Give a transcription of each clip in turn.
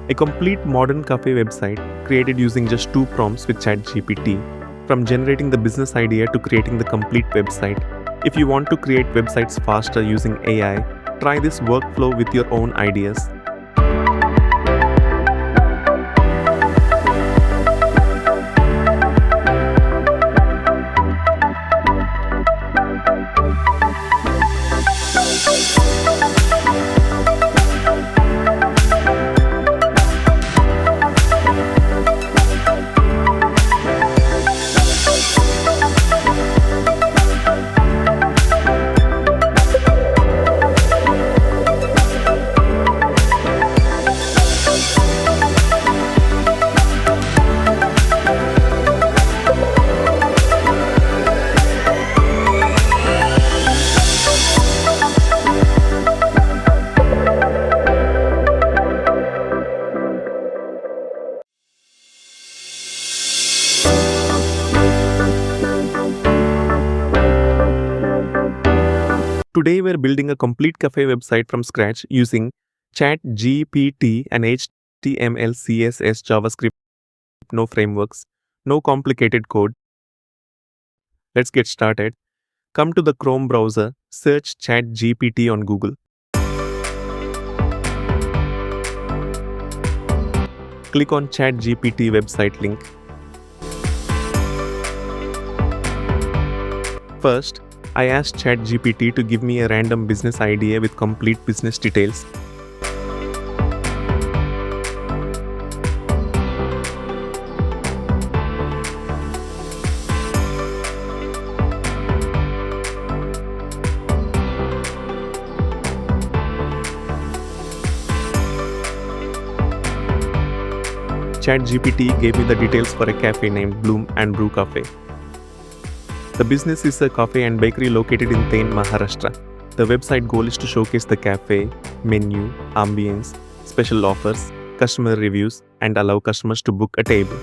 A complete modern cafe website created using just 2 prompts with ChatGPT, from generating the business idea to creating the complete website. If you want to create websites faster using AI, try this workflow with your own ideas. Today we're building a complete cafe website from scratch using ChatGPT and HTML, CSS, JavaScript, no frameworks, no complicated code. Let's get started. Come to the Chrome browser, search ChatGPT on Google. Click on ChatGPT website link. First, I asked ChatGPT to give me a random business idea with complete business details. ChatGPT gave me the details for a cafe named Bloom and Brew Cafe. The business is a cafe and bakery located in Thane, Maharashtra. The website goal is to showcase the cafe, menu, ambience, special offers, customer reviews, and allow customers to book a table.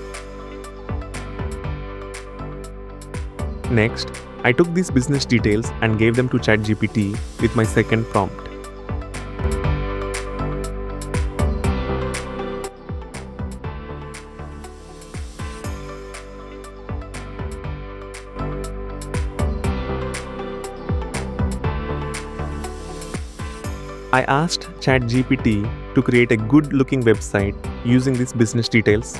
Next, I took these business details and gave them to ChatGPT with my second prompt. I asked ChatGPT to create a good-looking website using these business details.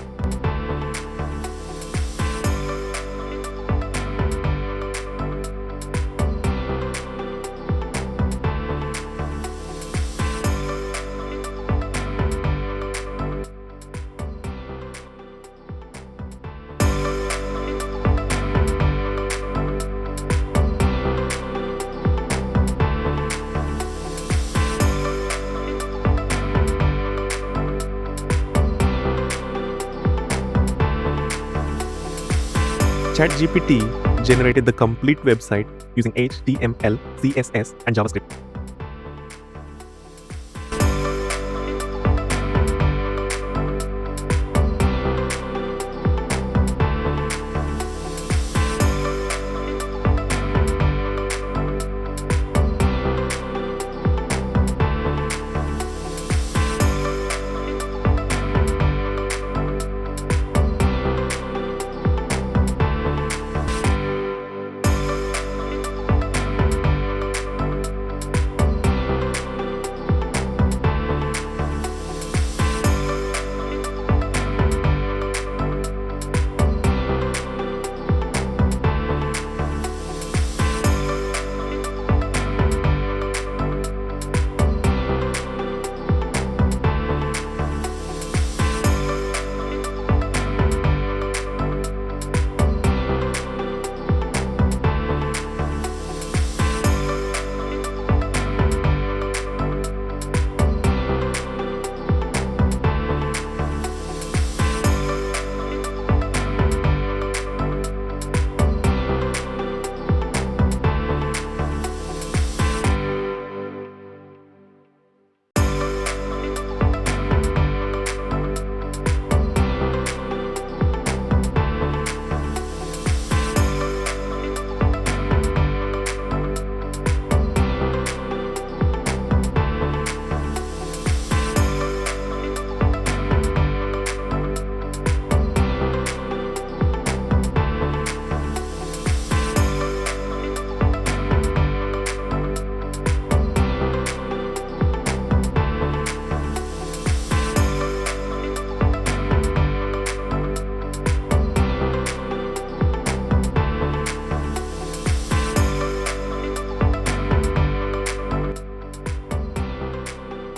ChatGPT generated the complete website using HTML, CSS, and JavaScript.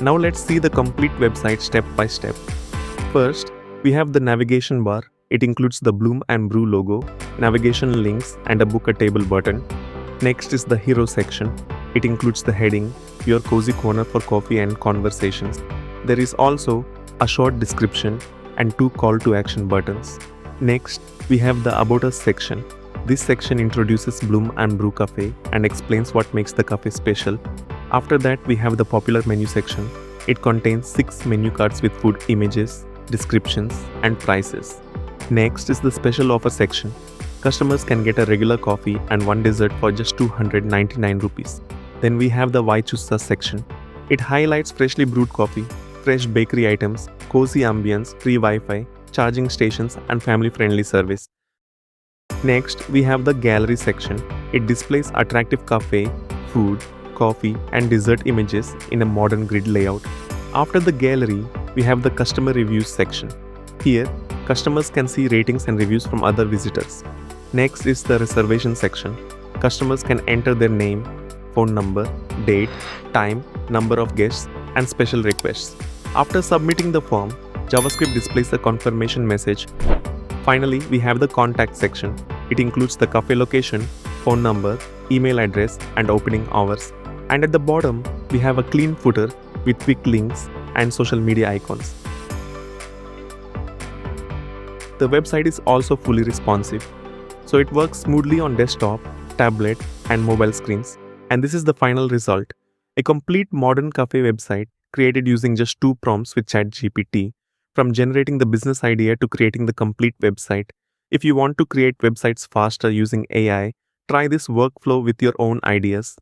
Now let's see the complete website step by step. First, we have the navigation bar. It includes the Bloom and Brew logo, navigation links, and a book a table button. Next is the hero section. It includes the heading, your cozy corner for coffee and conversations. There is also a short description and 2 call to action buttons. Next, we have the About Us section. This section introduces Bloom and Brew Cafe and explains what makes the cafe special. After that, we have the popular menu section. It contains 6 menu cards with food images, descriptions, and prices. Next is the special offer section. Customers can get a regular coffee and one dessert for just 299 rupees. Then we have the Why Choose Us section. It highlights freshly brewed coffee, fresh bakery items, cozy ambience, free Wi-Fi, charging stations, and family-friendly service. Next, we have the Gallery section. It displays attractive cafe, food, coffee, and dessert images in a modern grid layout. After the gallery, we have the Customer Reviews section. Here, customers can see ratings and reviews from other visitors. Next is the Reservation section. Customers can enter their name, phone number, date, time, number of guests, and special requests. After submitting the form, JavaScript displays a confirmation message. Finally, we have the Contact section. It includes the cafe location, phone number, email address, and opening hours. And at the bottom, we have a clean footer with quick links and social media icons. The website is also fully responsive, so it works smoothly on desktop, tablet, and mobile screens. And this is the final result, a complete modern cafe website created using just 2 prompts with ChatGPT, from generating the business idea to creating the complete website. If you want to create websites faster using AI, try this workflow with your own ideas.